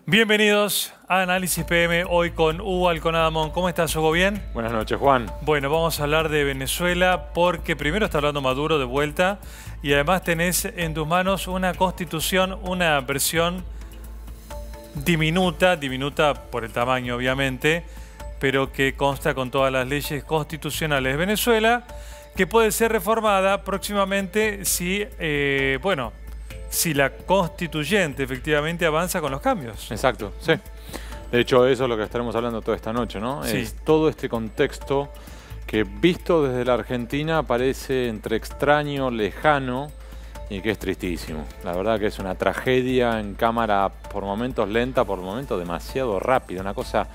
Bienvenidos a Análisis PM, hoy con Hugo Alconadamón. ¿Cómo estás, Hugo? ¿Bien? Buenas noches, Juan. Bueno, vamos a hablar de Venezuela porque primero está hablando Maduro de vuelta y además tenés en tus manos una constitución, una versión diminuta por el tamaño obviamente, pero que consta con todas las leyes constitucionales de Venezuela, que puede ser reformada próximamente si, si la constituyente efectivamente avanza con los cambios. Exacto, sí. De hecho, eso es lo que estaremos hablando toda esta noche, ¿no? Sí. Es todo este contexto que, visto desde la Argentina, parece entre extraño, lejano y que es tristísimo. La verdad que es una tragedia en cámara, por momentos lenta, por momentos demasiado rápida. Una cosa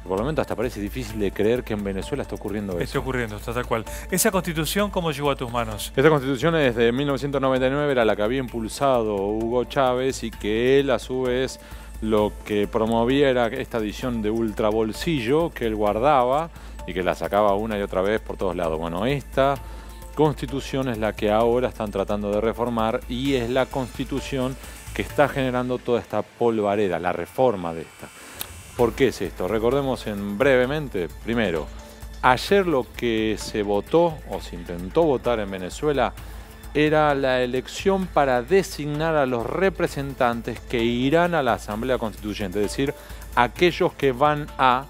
que por momentos hasta parece difícil de creer que en Venezuela está ocurriendo eso. Está ocurriendo, está tal cual. ¿Esa constitución cómo llegó a tus manos? Esta constitución desde 1999 era la que había impulsado Hugo Chávez y que él a su vez lo que promovía era esta edición de ultrabolsillo que él guardaba y que la sacaba una y otra vez por todos lados. Bueno, esta constitución es la que ahora están tratando de reformar y es la constitución que está generando toda esta polvareda, la reforma de esta. ¿Por qué es esto? Recordemos brevemente, primero, ayer lo que se votó o se intentó votar en Venezuela era la elección para designar a los representantes que irán a la Asamblea Constituyente, es decir, aquellos que van a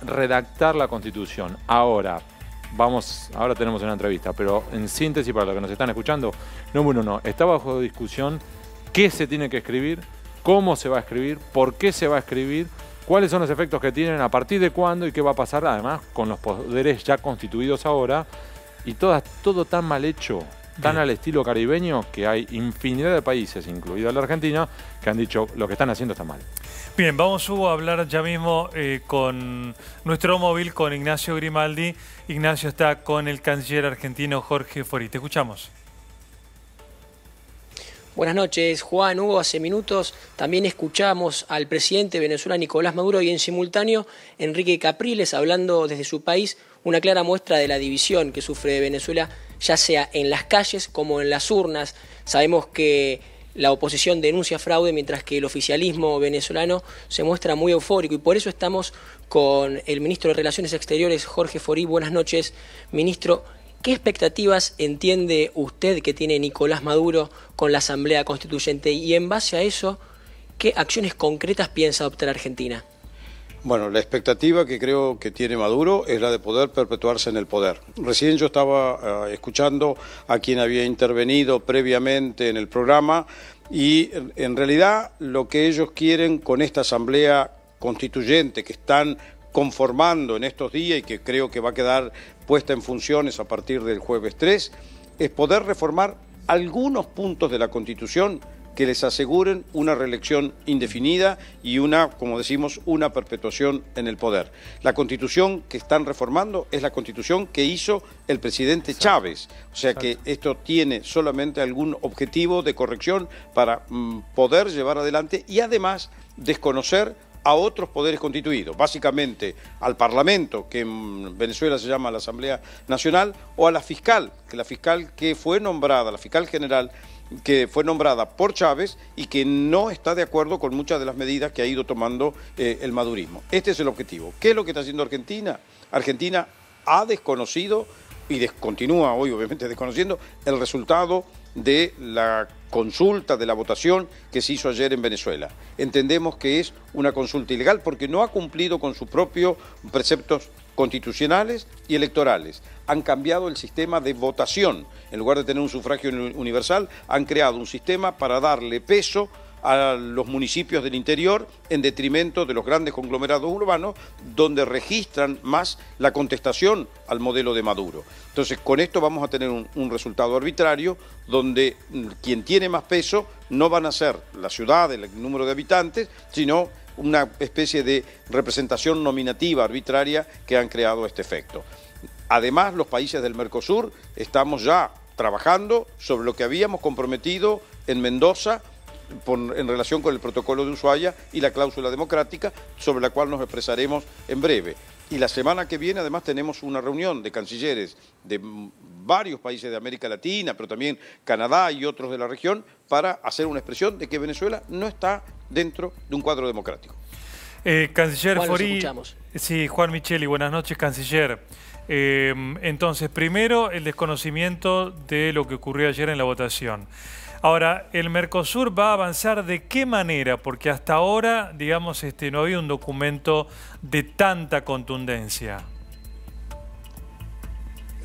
redactar la Constitución. Ahora tenemos una entrevista, pero en síntesis para los que nos están escuchando, número uno, está bajo discusión qué se tiene que escribir, cómo se va a escribir, por qué se va a escribir, cuáles son los efectos que tienen, a partir de cuándo y qué va a pasar además con los poderes ya constituidos ahora. Y todo tan mal hecho, tan al estilo caribeño, que hay infinidad de países, incluida la Argentina, que han dicho lo que están haciendo está mal. Bien, vamos, Hugo, a hablar ya mismo con nuestro móvil, con Ignacio Grimaldi. Ignacio está con el canciller argentino Jorge Fori. Te escuchamos. Buenas noches, Juan, Hugo. Hace minutos también escuchamos al presidente de Venezuela, Nicolás Maduro, y en simultáneo Enrique Capriles hablando desde su país, una clara muestra de la división que sufre Venezuela, ya sea en las calles como en las urnas. Sabemos que la oposición denuncia fraude, mientras que el oficialismo venezolano se muestra muy eufórico, y por eso estamos con el ministro de Relaciones Exteriores, Jorge Fori. Buenas noches, ministro. ¿Qué expectativas entiende usted que tiene Nicolás Maduro con la Asamblea Constituyente? Y en base a eso, ¿qué acciones concretas piensa adoptar Argentina? Bueno, la expectativa que creo que tiene Maduro es la de poder perpetuarse en el poder. Recién yo estaba escuchando a quien había intervenido previamente en el programa y en realidad lo que ellos quieren con esta Asamblea Constituyente que están conformando en estos días y que creo que va a quedar puesta en funciones a partir del jueves 3, es poder reformar algunos puntos de la Constitución que les aseguren una reelección indefinida y como decimos, una perpetuación en el poder. La Constitución que están reformando es la Constitución que hizo el presidente Chávez, o sea que esto tiene solamente algún objetivo de corrección para poder llevar adelante y además desconocer a otros poderes constituidos, básicamente al Parlamento, que en Venezuela se llama la Asamblea Nacional, o a la fiscal, que fue nombrada, la fiscal general, que fue nombrada por Chávez y que no está de acuerdo con muchas de las medidas que ha ido tomando el madurismo. Este es el objetivo. ¿Qué es lo que está haciendo Argentina? Argentina ha desconocido y continúa hoy obviamente desconociendo el resultado de la consulta, de la votación que se hizo ayer en Venezuela. Entendemos que es una consulta ilegal porque no ha cumplido con sus propios preceptos constitucionales y electorales. Han cambiado el sistema de votación. En lugar de tener un sufragio universal, han creado un sistema para darle peso a los municipios del interior en detrimento de los grandes conglomerados urbanos donde registran más la contestación al modelo de Maduro. Entonces, con esto vamos a tener un resultado arbitrario donde quien tiene más peso no van a ser la ciudad, el número de habitantes, sino una especie de representación nominativa arbitraria que han creado este efecto. Además, los países del Mercosur estamos ya trabajando sobre lo que habíamos comprometido en Mendoza en relación con el protocolo de Ushuaia y la cláusula democrática, sobre la cual nos expresaremos en breve. Y la semana que viene además tenemos una reunión de cancilleres de varios países de América Latina, pero también Canadá y otros de la región, para hacer una expresión de que Venezuela no está dentro de un cuadro democrático. Canciller Juan, Fori, sí, Juan Micheli, buenas noches, canciller. Entonces, primero, el desconocimiento de lo que ocurrió ayer en la votación. Ahora, ¿el Mercosur va a avanzar de qué manera? Porque hasta ahora, digamos, no había un documento de tanta contundencia.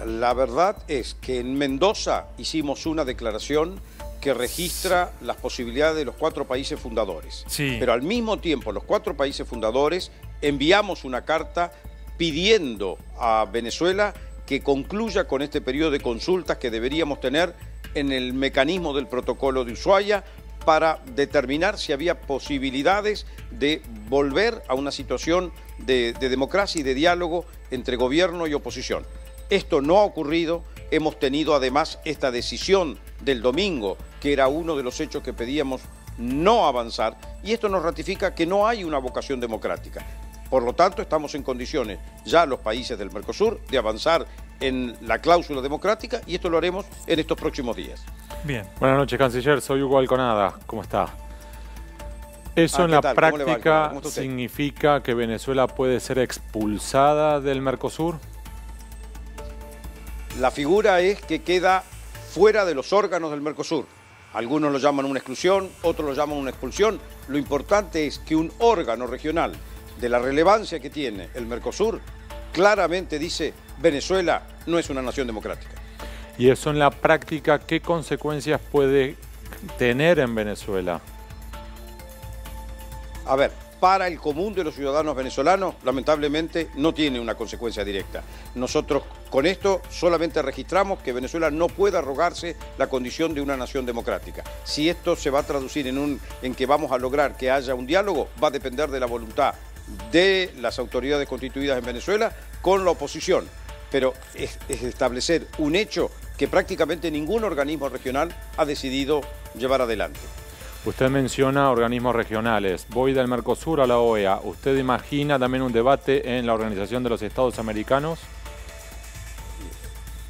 La verdad es que en Mendoza hicimos una declaración que registra las posibilidades de los 4 países fundadores. Sí. Pero al mismo tiempo, los 4 países fundadores enviamos una carta pidiendo a Venezuela que concluya con este periodo de consultas que deberíamos tener en el mecanismo del protocolo de Ushuaia para determinar si había posibilidades de volver a una situación de democracia y de diálogo entre gobierno y oposición. Esto no ha ocurrido, hemos tenido además esta decisión del domingo, que era uno de los hechos que pedíamos no avanzar, y esto nos ratifica que no hay una vocación democrática. Por lo tanto, estamos en condiciones, ya los países del Mercosur, de avanzar en la cláusula democrática, y esto lo haremos en estos próximos días. Bien. Buenas noches, canciller. Soy Hugo Alconada. ¿Cómo está? ¿Eso en la práctica significa que Venezuela puede ser expulsada del Mercosur? La figura es que queda fuera de los órganos del Mercosur. Algunos lo llaman una exclusión, otros lo llaman una expulsión. Lo importante es que un órgano regional de la relevancia que tiene el Mercosur claramente dice: Venezuela no es una nación democrática. ¿Y eso en la práctica qué consecuencias puede tener en Venezuela? A ver, para el común de los ciudadanos venezolanos, lamentablemente no tiene una consecuencia directa. Nosotros con esto solamente registramos que Venezuela no puede arrogarse la condición de una nación democrática. Si esto se va a traducir en que vamos a lograr que haya un diálogo, va a depender de la voluntad de las autoridades constituidas en Venezuela con la oposición. Pero es establecer un hecho que prácticamente ningún organismo regional ha decidido llevar adelante. Usted menciona organismos regionales. Voy del Mercosur a la OEA. ¿Usted imagina también un debate en la Organización de los Estados Americanos?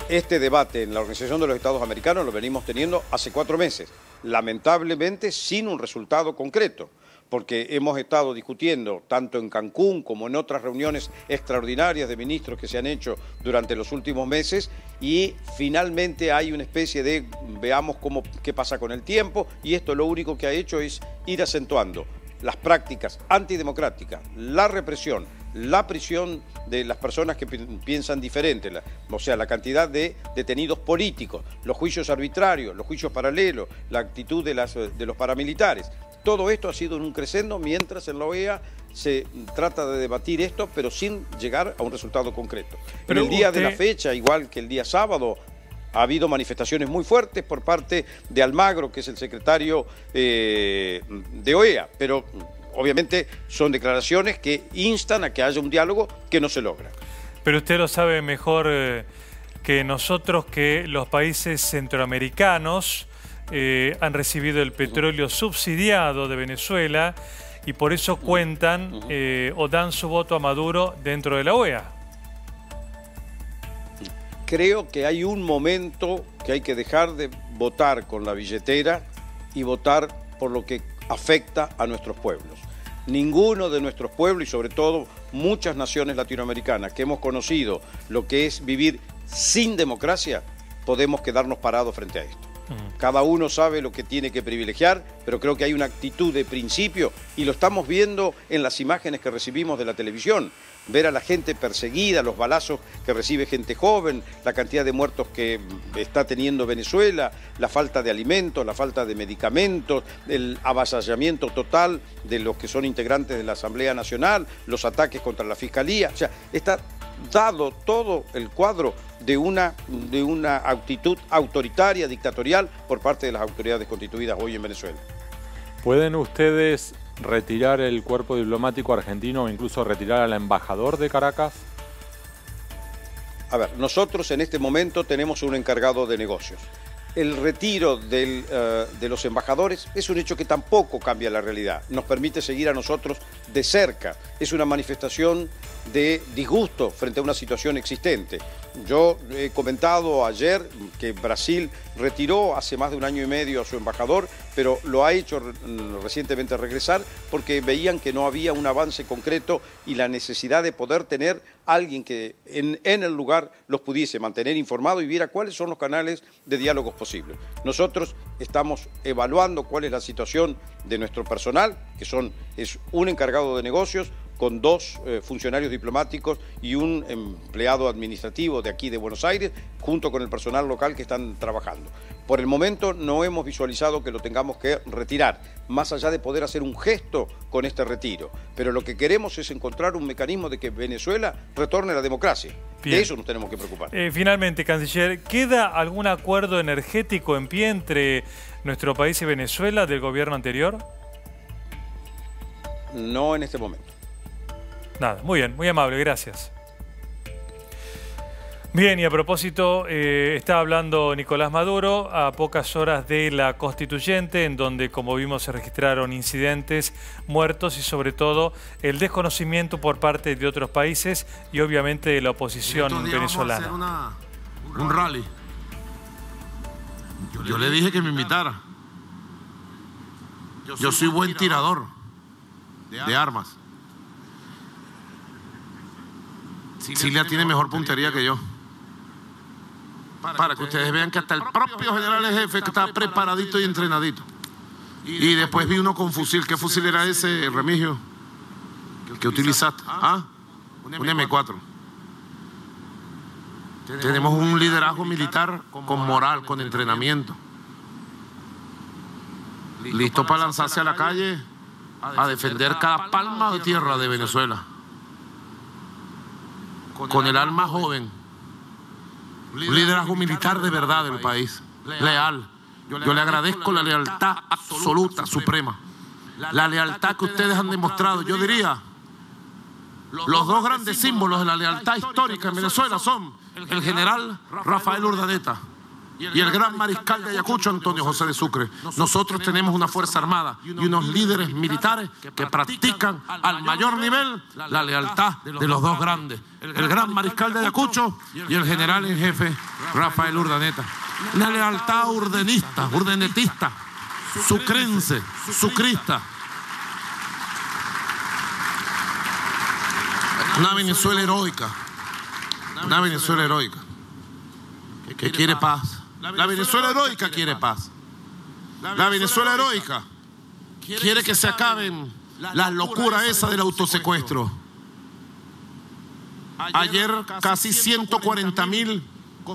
Este debate en la Organización de los Estados Americanos lo venimos teniendo hace 4 meses, lamentablemente sin un resultado concreto, porque hemos estado discutiendo tanto en Cancún como en otras reuniones extraordinarias de ministros que se han hecho durante los últimos meses, y finalmente hay una especie de veamos qué pasa con el tiempo, y esto lo único que ha hecho es ir acentuando las prácticas antidemocráticas, la represión, la prisión de las personas que piensan diferente, o sea, la cantidad de detenidos políticos, los juicios arbitrarios, los juicios paralelos, la actitud de los paramilitares. Todo esto ha sido en un crescendo, mientras en la OEA se trata de debatir esto, pero sin llegar a un resultado concreto. Pero el día de la fecha, igual que el día sábado, ha habido manifestaciones muy fuertes por parte de Almagro, que es el secretario de OEA, pero obviamente son declaraciones que instan a que haya un diálogo que no se logra. Pero usted lo sabe mejor que nosotros, que los países centroamericanos han recibido el petróleo subsidiado de Venezuela y por eso cuentan o dan su voto a Maduro dentro de la OEA. Creo que hay un momento que hay que dejar de votar con la billetera y votar por lo que afecta a nuestros pueblos. Ninguno de nuestros pueblos, y sobre todo muchas naciones latinoamericanas que hemos conocido lo que es vivir sin democracia, podemos quedarnos parados frente a esto. Cada uno sabe lo que tiene que privilegiar, pero creo que hay una actitud de principio, y lo estamos viendo en las imágenes que recibimos de la televisión. Ver a la gente perseguida, los balazos que recibe gente joven, la cantidad de muertos que está teniendo Venezuela, la falta de alimentos, la falta de medicamentos, el avasallamiento total de los que son integrantes de la Asamblea Nacional, los ataques contra la Fiscalía. O sea, está dado todo el cuadro de una actitud autoritaria, dictatorial por parte de las autoridades constituidas hoy en Venezuela. ¿Pueden ustedes retirar el cuerpo diplomático argentino o incluso retirar al embajador de Caracas? A ver, nosotros en este momento tenemos un encargado de negocios. El retiro de los embajadores es un hecho que tampoco cambia la realidad. Nos permite seguir a nosotros de cerca. Es una manifestación de disgusto frente a una situación existente. Yo he comentado ayer que Brasil retiró hace más de 1 año y medio a su embajador, pero lo ha hecho recientemente regresar porque veían que no había un avance concreto y la necesidad de poder tener alguien que en el lugar los pudiese mantener informados y viera cuáles son los canales de diálogos posibles. Nosotros estamos evaluando cuál es la situación de nuestro personal, que es un encargado de negocios, con 2 funcionarios diplomáticos y un empleado administrativo de aquí de Buenos Aires, junto con el personal local que están trabajando. Por el momento no hemos visualizado que lo tengamos que retirar, más allá de poder hacer un gesto con este retiro. Pero lo que queremos es encontrar un mecanismo de que Venezuela retorne a la democracia. Bien. De eso nos tenemos que preocupar. Finalmente, canciller, ¿queda algún acuerdo energético en pie entre nuestro país y Venezuela del gobierno anterior? No en este momento. Nada, muy bien, muy amable, gracias. Bien, y a propósito, está hablando Nicolás Maduro a pocas horas de la Constituyente, en donde, como vimos, se registraron incidentes, muertos y sobre todo el desconocimiento por parte de otros países y obviamente de la oposición venezolana. Vamos a hacer un rally. Yo le dije que me invitara. Yo soy buen tirador de armas. Cilia tiene mejor puntería que yo. Para que ustedes vean que hasta el propio general jefe está preparadito y entrenadito. Y después vi uno con fusil. ¿Qué fusil era ese, Remigio? ¿Qué utilizaste? ¿Ah? Un M4. Tenemos un liderazgo militar con moral, con entrenamiento. Listo para lanzarse a la calle a defender cada palma de tierra de Venezuela. Con el alma joven, un liderazgo militar de verdad del país, leal. Yo le agradezco la lealtad absoluta, suprema, la lealtad que ustedes han demostrado. Yo diría, los 2 grandes símbolos de la lealtad histórica en Venezuela son el general Rafael Urdaneta y el gran mariscal de Ayacucho, Antonio José de Sucre. Nosotros tenemos una fuerza armada y unos líderes militares que practican al mayor nivel la lealtad de los 2 grandes, el gran mariscal de Ayacucho y el general en jefe Rafael Urdaneta. Una lealtad urdanetista, sucrense, sucrista. Una Venezuela heroica, que quiere paz. La Venezuela heroica quiere paz. La Venezuela heroica quiere que se acaben las locuras esas del autosecuestro. Ayer casi 140.000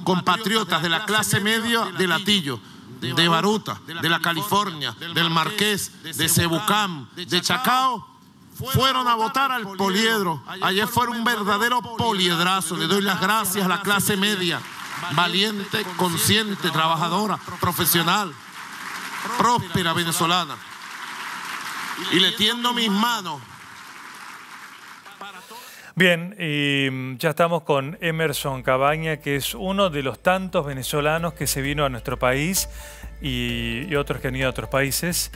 compatriotas de la clase media de Latillo, de Baruta, de la California, del Marqués, de Cebucam, de Chacao, fueron a votar al poliedro. Ayer fue un verdadero poliedrazo. Le doy las gracias a la clase media, valiente, consciente, trabajadora, profesional, próspera venezolana. Y le tiendo mis manos. Bien, y ya estamos con Emerson Cabaña, que es uno de los tantos venezolanos que se vino a nuestro país y otros que han ido a otros países.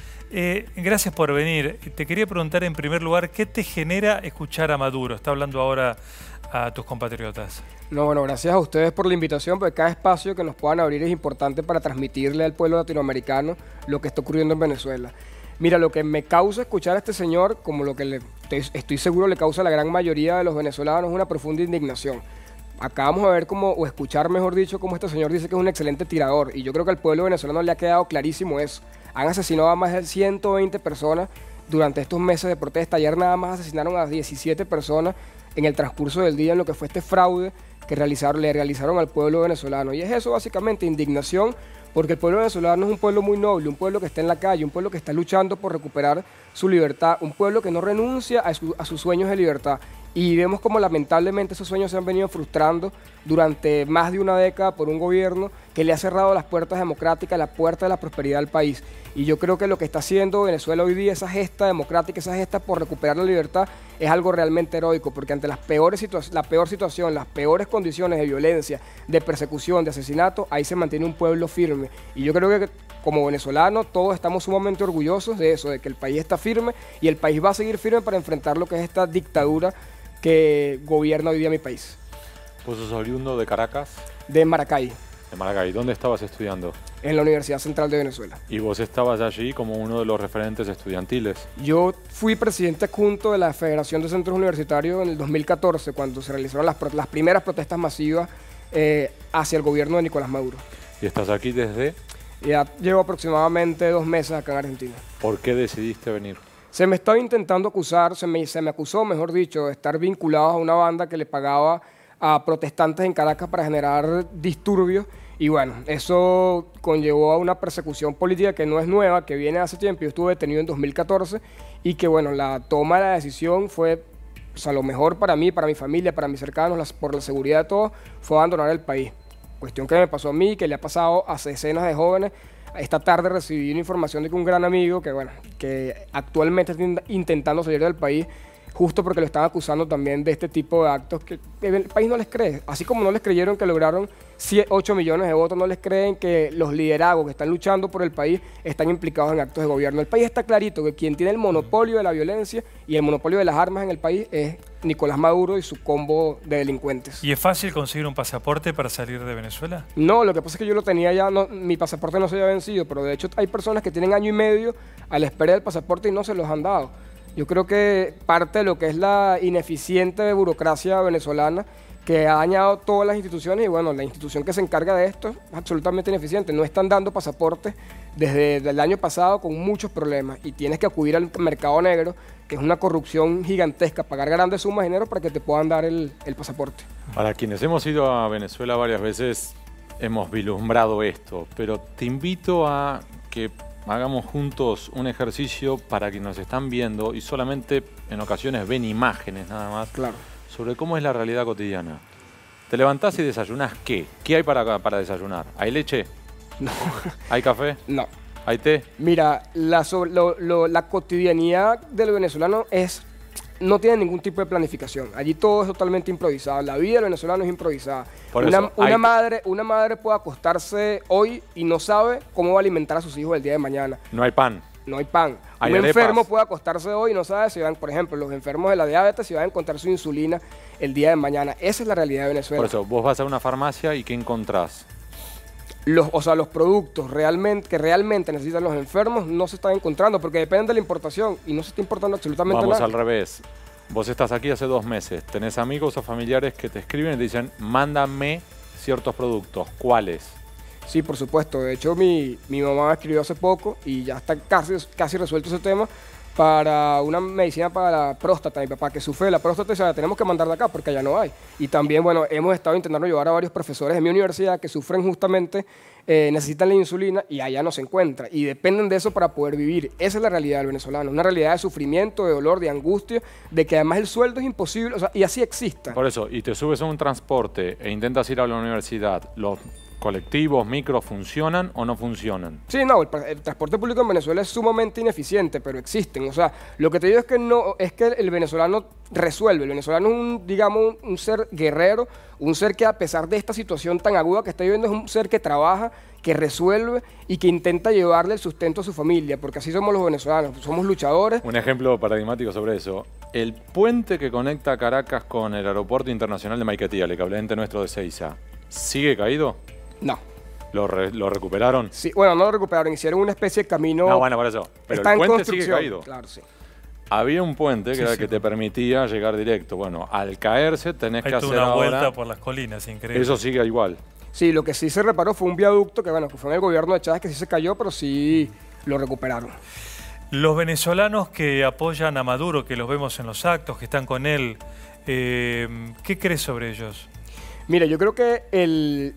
Gracias por venir. Te quería preguntar en primer lugar, ¿qué te genera escuchar a Maduro? Está hablando ahora a tus compatriotas. No, bueno, gracias a ustedes por la invitación, porque cada espacio que nos puedan abrir es importante para transmitirle al pueblo latinoamericano lo que está ocurriendo en Venezuela. Mira, lo que me causa escuchar a este señor, como lo que estoy seguro le causa a la gran mayoría de los venezolanos, es una profunda indignación. Acabamos de ver o escuchar, mejor dicho, cómo este señor dice que es un excelente tirador, y yo creo que al pueblo venezolano le ha quedado clarísimo eso. Han asesinado a más de 120 personas durante estos meses de protesta. Ayer nada más asesinaron a 17 personas en el transcurso del día en lo que fue este fraude que le realizaron al pueblo venezolano. Y es eso básicamente, indignación, porque el pueblo venezolano es un pueblo muy noble, un pueblo que está en la calle, un pueblo que está luchando por recuperar su libertad, un pueblo que no renuncia a sus sueños de libertad. Y vemos como lamentablemente esos sueños se han venido frustrando durante más de una década por un gobierno que le ha cerrado las puertas democráticas, la puerta de la prosperidad al país. Y yo creo que lo que está haciendo Venezuela hoy día, esa gesta democrática, esa gesta por recuperar la libertad, es algo realmente heroico, porque ante la peor situación, las peores condiciones de violencia, de persecución, de asesinato, ahí se mantiene un pueblo firme. Y yo creo que como venezolanos todos estamos sumamente orgullosos de eso, de que el país está firme y el país va a seguir firme para enfrentar lo que es esta dictadura que gobierna hoy día mi país. ¿Vos sos oriundo de Caracas? De Maracay. De Maracay. ¿Dónde estabas estudiando? En la Universidad Central de Venezuela. ¿Y vos estabas allí como uno de los referentes estudiantiles? Yo fui presidente adjunto de la Federación de Centros Universitarios en el 2014, cuando se realizaron las primeras protestas masivas hacia el gobierno de Nicolás Maduro. ¿Y estás aquí desde? Ya llevo aproximadamente 2 meses acá en Argentina. ¿Por qué decidiste venir? Se me estaba intentando acusar, se me acusó, mejor dicho, de estar vinculado a una banda que le pagaba a protestantes en Caracas para generar disturbios. Y bueno, eso conllevó a una persecución política que no es nueva, que viene hace tiempo. Yo estuve detenido en 2014 y que bueno, la toma de la decisión fue, o sea, lo mejor para mí, para mi familia, para mis cercanos, por la seguridad de todos, fue abandonar el país. Cuestión que me pasó a mí, que le ha pasado a decenas de jóvenes. Esta tarde recibí una información de que un gran amigo, que actualmente está intentando salir del país, justo porque lo están acusando también de este tipo de actos que el país no les cree. Así como no les creyeron que lograron 8 millones de votos, no les creen que los liderazgos que están luchando por el país están implicados en actos de gobierno. El país está clarito que quien tiene el monopolio de la violencia y el monopolio de las armas en el país es Nicolás Maduro y su combo de delincuentes. ¿Y es fácil conseguir un pasaporte para salir de Venezuela? No, lo que pasa es que yo lo tenía ya, mi pasaporte no se había vencido, pero de hecho hay personas que tienen 1 año y medio a la espera del pasaporte y no se los han dado. Yo creo que parte de lo que es la ineficiente burocracia venezolana que ha dañado todas las instituciones y bueno, la institución que se encarga de esto es absolutamente ineficiente. No están dando pasaportes desde el año pasado con muchos problemas y tienes que acudir al mercado negro, que es una corrupción gigantesca, pagar grandes sumas de dinero para que te puedan dar el pasaporte. Para quienes hemos ido a Venezuela varias veces hemos vislumbrado esto, pero te invito a que hagamos juntos un ejercicio para quienes nos están viendo y solamente en ocasiones ven imágenes nada más. Claro. Sobre cómo es la realidad cotidiana. Te levantás y desayunás, ¿qué? ¿Qué hay para desayunar? ¿Hay leche? No. ¿Hay café? No. ¿Hay té? Mira, la cotidianidad del venezolano no tiene ningún tipo de planificación. Allí todo es totalmente improvisado. La vida del venezolano es improvisada. Una madre puede acostarse hoy y no sabe cómo va a alimentar a sus hijos el día de mañana. No hay pan. No hay pan. Hay un arepas. enfermo puede acostarse hoy y no sabe si van, por ejemplo, los enfermos de la diabetes, si van a encontrar su insulina el día de mañana. Esa es la realidad de Venezuela. Por eso, vos vas a una farmacia y ¿qué encontrás? Los productos que realmente necesitan los enfermos no se están encontrando porque dependen de la importación y no se está importando absolutamente nada. Vamos al revés. Vos estás aquí hace 2 meses, tenés amigos o familiares que te escriben y te dicen, mándame ciertos productos. ¿Cuáles? Sí, por supuesto. De hecho, mi mamá me escribió hace poco y ya está casi resuelto ese tema para una medicina para la próstata. Mi papá que sufre de la próstata y se la tenemos que mandar de acá porque allá no hay. Y también, bueno, hemos estado intentando llevar a varios profesores de mi universidad que sufren justamente, necesitan la insulina y allá no se encuentra. Y dependen de eso para poder vivir. Esa es la realidad del venezolano. Una realidad de sufrimiento, de dolor, de angustia, de que además el sueldo es imposible, o sea, y así exista. Por eso, y te subes a un transporte e intentas ir a la universidad, los colectivos, micros, ¿funcionan o no funcionan? Sí, no, el transporte público en Venezuela es sumamente ineficiente, pero existen. O sea, lo que te digo es que el venezolano resuelve. El venezolano es digamos, un ser guerrero, un ser que a pesar de esta situación tan aguda que está viviendo, es un ser que trabaja, que resuelve y que intenta llevarle el sustento a su familia, porque así somos los venezolanos, somos luchadores. Un ejemplo paradigmático sobre eso. El puente que conecta Caracas con el aeropuerto internacional de Maiquetía, el equivalente nuestro de Ezeiza, ¿sigue caído? No. ¿Lo recuperaron? Sí, bueno, no lo recuperaron, hicieron una especie de camino. No, bueno, por eso. Pero está el puente en construcción. sigue caído. Claro, sí. Había un puente que era el que te permitía llegar directo. Bueno, al caerse tenés que hacer una vuelta ahora. por las colinas, increíble. Eso sigue igual. Sí, lo que sí se reparó fue un viaducto que, bueno, que fue en el gobierno de Chávez que sí se cayó, pero sí lo recuperaron. Los venezolanos que apoyan a Maduro, que los vemos en los actos, que están con él, ¿qué crees sobre ellos? Mira, yo creo que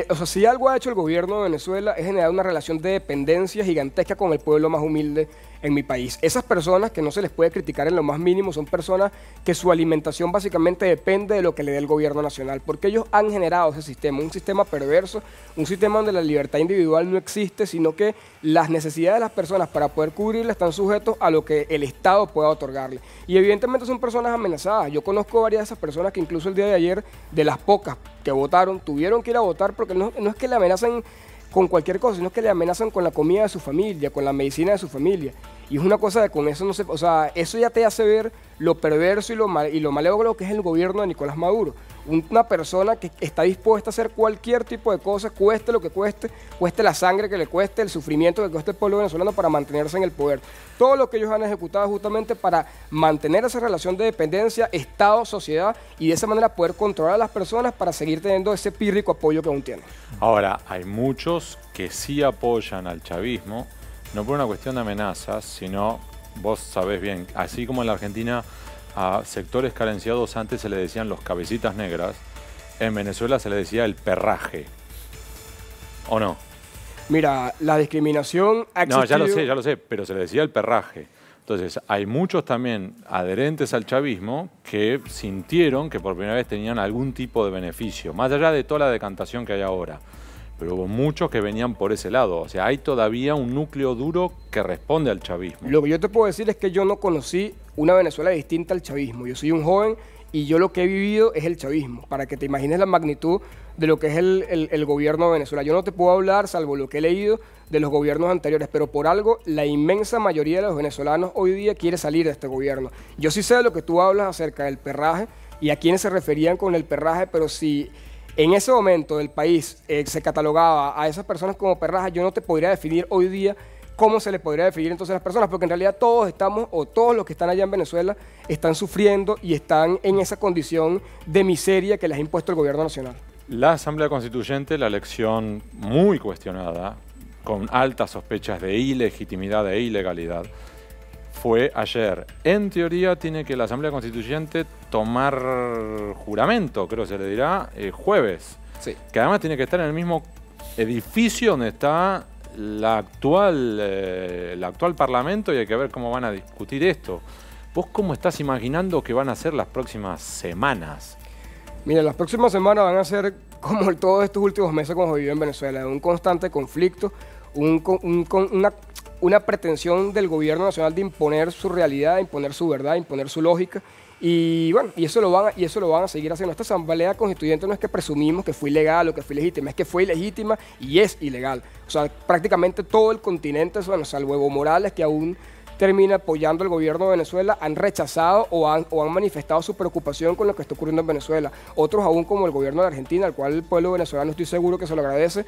O sea, si algo ha hecho el gobierno de Venezuela es generar una relación de dependencia gigantesca con el pueblo más humilde en mi país. Esas personas que no se les puede criticar en lo más mínimo son personas que su alimentación básicamente depende de lo que le dé el gobierno nacional, porque ellos han generado ese sistema, un sistema perverso, un sistema donde la libertad individual no existe, sino que las necesidades de las personas para poder cubrirla están sujetos a lo que el Estado pueda otorgarle. Y evidentemente son personas amenazadas. Yo conozco varias de esas personas que incluso el día de ayer, de las pocas que votaron, tuvieron que ir a votar porque no es que le amenazan con cualquier cosa, sino que le amenazan con la comida de su familia, con la medicina de su familia. Y es una cosa de con eso no se... O sea, eso ya te hace ver lo perverso y lo malévolo que es el gobierno de Nicolás Maduro. Una persona que está dispuesta a hacer cualquier tipo de cosa, cueste lo que cueste la sangre que le cueste, el sufrimiento que cueste el pueblo venezolano para mantenerse en el poder. Todo lo que ellos han ejecutado es justamente para mantener esa relación de dependencia, Estado, sociedad, y de esa manera poder controlar a las personas para seguir teniendo ese pírrico apoyo que aún tienen. Ahora, hay muchos que sí apoyan al chavismo, no por una cuestión de amenazas, sino, vos sabés bien, así como en la Argentina a sectores carenciados antes se le decían los cabecitas negras, en Venezuela se le decía el perraje, ¿o no? Mira, la discriminación ha existido... No, ya lo sé, pero se le decía el perraje. Entonces, hay muchos también adherentes al chavismo que sintieron que por primera vez tenían algún tipo de beneficio, más allá de toda la decantación que hay ahora. Pero hubo muchos que venían por ese lado. O sea, hay todavía un núcleo duro que responde al chavismo. Lo que yo te puedo decir es que yo no conocí una Venezuela distinta al chavismo. Yo soy un joven y yo lo que he vivido es el chavismo, para que te imagines la magnitud de lo que es el gobierno de Venezuela. Yo no te puedo hablar, salvo lo que he leído, de los gobiernos anteriores, pero por algo la inmensa mayoría de los venezolanos hoy día quiere salir de este gobierno. Yo sí sé de lo que tú hablas acerca del perraje y a quiénes se referían con el perraje, pero si en ese momento del país se catalogaba a esas personas como perrajas, yo no te podría definir hoy día cómo se le podría definir entonces a las personas, porque en realidad todos estamos, o todos los que están allá en Venezuela, están sufriendo y están en esa condición de miseria que les ha impuesto el gobierno nacional. La Asamblea Constituyente, la elección muy cuestionada, con altas sospechas de ilegitimidad e ilegalidad, fue ayer. En teoría tiene que la Asamblea Constituyente tomar juramento, creo que se le dirá, jueves. Sí. Que además tiene que estar en el mismo edificio donde está el actual Parlamento, y hay que ver cómo van a discutir esto. ¿Vos cómo estás imaginando que van a ser las próximas semanas? Mira, las próximas semanas van a ser como todos estos últimos meses como vivió en Venezuela, un constante conflicto, una pretensión del gobierno nacional de imponer su realidad, imponer su verdad, imponer su lógica. Y bueno, y eso lo van a seguir haciendo. Esta Asamblea Constituyente no es que presumimos que fue ilegal o que fue ilegítima, es que fue ilegítima y es ilegal. O sea, prácticamente todo el continente, bueno, salvo Evo Morales, que aún termina apoyando al gobierno de Venezuela, han rechazado o han manifestado su preocupación con lo que está ocurriendo en Venezuela. Otros aún, como el gobierno de Argentina, al cual el pueblo venezolano, estoy seguro que se lo agradece,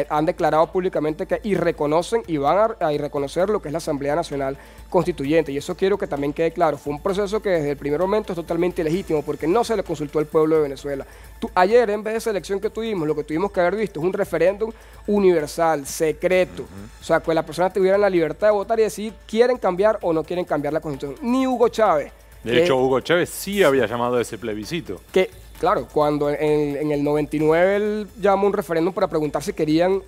han declarado públicamente que reconocen y van a reconocer lo que es la Asamblea Nacional Constituyente. Y eso quiero que también quede claro. Fue un proceso que desde el primer momento es totalmente ilegítimo porque no se le consultó al pueblo de Venezuela. Ayer, en vez de esa elección que tuvimos, lo que tuvimos que haber visto es un referéndum universal, secreto. O sea, que las personas tuvieran la libertad de votar y decir quieren cambiar o no quieren cambiar la Constitución. Ni Hugo Chávez. De hecho, Hugo Chávez sí había llamado a ese plebiscito. Claro, cuando en el 99 él llamó un referéndum para preguntar si querían,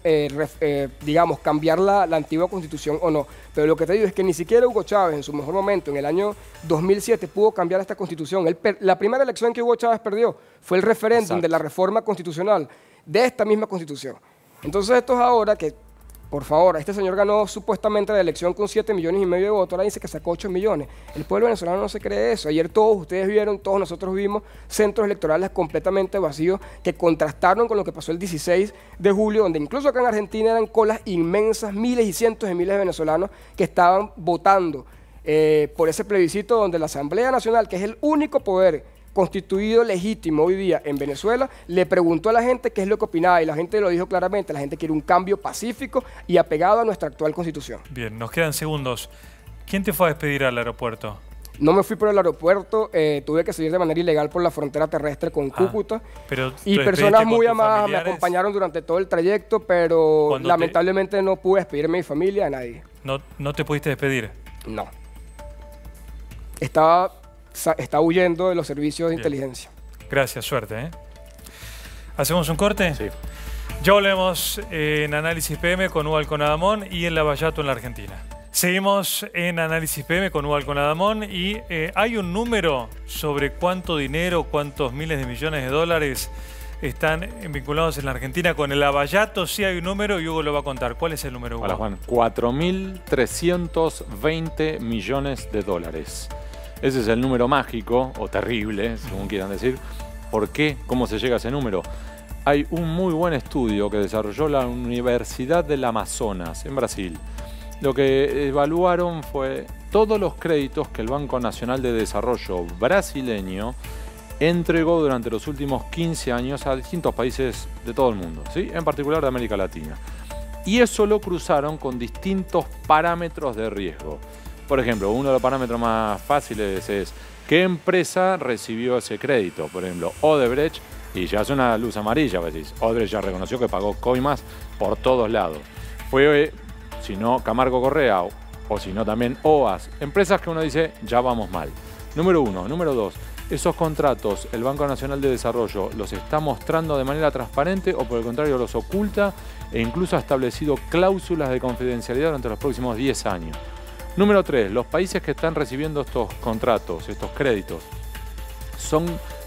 digamos, cambiar la antigua Constitución o no. Pero lo que te digo es que ni siquiera Hugo Chávez, en su mejor momento, en el año 2007, pudo cambiar esta Constitución. La primera elección que Hugo Chávez perdió fue el referéndum de la reforma constitucional de esta misma Constitución. Entonces esto es ahora que, por favor, este señor ganó supuestamente la elección con 7,5 millones de votos, ahora dice que sacó 8 millones. El pueblo venezolano no se cree eso. Ayer todos ustedes vieron, todos nosotros vimos centros electorales completamente vacíos que contrastaron con lo que pasó el 16 de julio, donde incluso acá en Argentina eran colas inmensas, miles y cientos de miles de venezolanos que estaban votando por ese plebiscito donde la Asamblea Nacional, que es el único poder constituido legítimo hoy día en Venezuela, le preguntó a la gente qué es lo que opinaba y la gente lo dijo claramente, la gente quiere un cambio pacífico y apegado a nuestra actual Constitución. Bien, nos quedan segundos. ¿Quién te fue a despedir al aeropuerto? No me fui por el aeropuerto, tuve que salir de manera ilegal por la frontera terrestre con Cúcuta. Y personas muy amadas me acompañaron durante todo el trayecto, pero lamentablemente no pude despedirme de mi familia, a nadie. ¿No te pudiste despedir? No. Está huyendo de los servicios de inteligencia. Gracias, suerte. ¿Hacemos un corte? Sí. Ya volvemos en Análisis PM con Hugo Alconadamón y en Lavallato en la Argentina. Seguimos en Análisis PM con Hugo Alconadamón y hay un número sobre cuánto dinero, cuántos miles de millones de dólares están vinculados en la Argentina con el Lavallato. Sí hay un número y Hugo lo va a contar. ¿Cuál es el número, Hugo? Hola, Juan. 4.320 millones de dólares. Ese es el número mágico, o terrible, según quieran decir. ¿Por qué? ¿Cómo se llega a ese número? Hay un muy buen estudio que desarrolló la Universidad del Amazonas, en Brasil. Lo que evaluaron fue todos los créditos que el Banco Nacional de Desarrollo brasileño entregó durante los últimos 15 años a distintos países de todo el mundo, ¿sí? En particular de América Latina. Y eso lo cruzaron con distintos parámetros de riesgo. Por ejemplo, uno de los parámetros más fáciles es ¿qué empresa recibió ese crédito? Por ejemplo, Odebrecht, y ya es una luz amarilla, decís. Odebrecht ya reconoció que pagó coimas por todos lados. Fue, si no, Camargo Correa, o si no también OAS. Empresas que uno dice, ya vamos mal. Número uno. Número dos, esos contratos, el Banco Nacional de Desarrollo los está mostrando de manera transparente o por el contrario los oculta e incluso ha establecido cláusulas de confidencialidad durante los próximos 10 años. Número 3, los países que están recibiendo estos contratos, estos créditos, son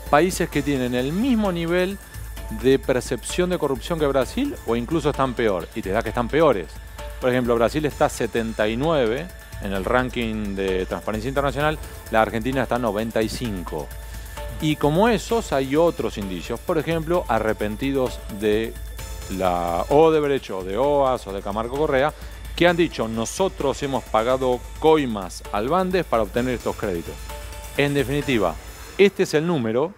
países que tienen el mismo nivel de percepción de corrupción que Brasil o incluso están peor, y te da que están peores. Por ejemplo, Brasil está 79 en el ranking de Transparencia Internacional, la Argentina está 95. Y como esos hay otros indicios, por ejemplo, arrepentidos de la Odebrecht o de OAS o de Camargo Correa, que han dicho, nosotros hemos pagado coimas al Bandes para obtener estos créditos. En definitiva, este es el número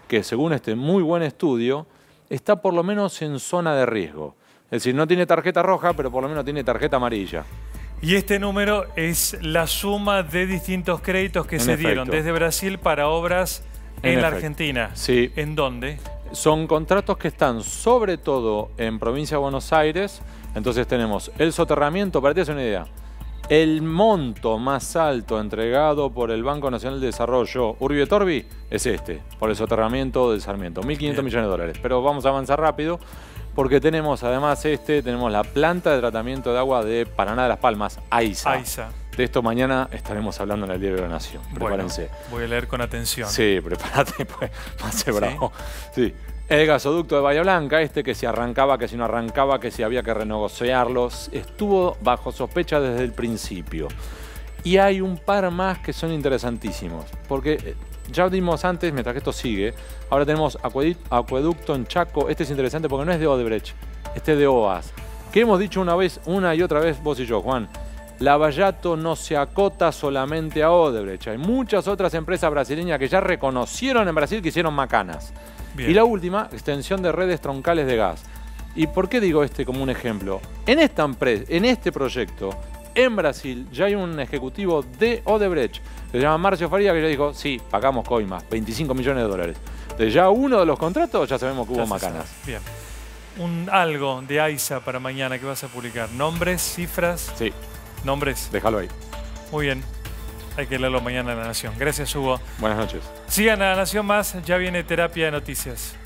que, según este muy buen estudio, está por lo menos en zona de riesgo. Es decir, no tiene tarjeta roja, pero por lo menos tiene tarjeta amarilla. Y este número es la suma de distintos créditos que se dieron desde Brasil para obras en la Argentina. Sí. ¿En dónde? Son contratos que están sobre todo en provincia de Buenos Aires. Entonces tenemos el soterramiento, para que te des una idea, el monto más alto entregado por el Banco Nacional de Desarrollo, Urbi et Orbi, es este, por el soterramiento del Sarmiento, 1.500 millones de dólares. Pero vamos a avanzar rápido, porque tenemos además tenemos la planta de tratamiento de agua de Paraná de las Palmas, AISA. De esto mañana estaremos hablando en el Diario de la Nación. Prepárense. Bueno, voy a leer con atención. Sí, prepárate, pues, va a ser bravo. Sí. El gasoducto de Bahía Blanca, que si arrancaba, que si no arrancaba, que si había que renegociarlos, estuvo bajo sospecha desde el principio. Y hay un par más que son interesantísimos, porque ya dimos antes, mientras que esto sigue, ahora tenemos acueducto en Chaco. Este es interesante porque no es de Odebrecht, este es de OAS. Que hemos dicho una y otra vez, vos y yo, Juan, Lavallato no se acota solamente a Odebrecht. Hay muchas otras empresas brasileñas que ya reconocieron en Brasil que hicieron macanas. Bien. Y la última, extensión de redes troncales de gas. ¿Y por qué digo como un ejemplo? En esta empresa, en este proyecto, en Brasil, ya hay un ejecutivo de Odebrecht, que se llama Marcio Faria, que ya dijo, sí, pagamos coimas, 25 millones de dólares. Entonces ya uno de los contratos ya sabemos que hubo macanas. Bien. Algo de AISA para mañana que vas a publicar. ¿Nombres, cifras? Sí. ¿Nombres? Déjalo ahí. Muy bien. Hay que leerlo mañana en La Nación. Gracias, Hugo. Buenas noches. Sigan a La Nación Más, ya viene Terapia de Noticias.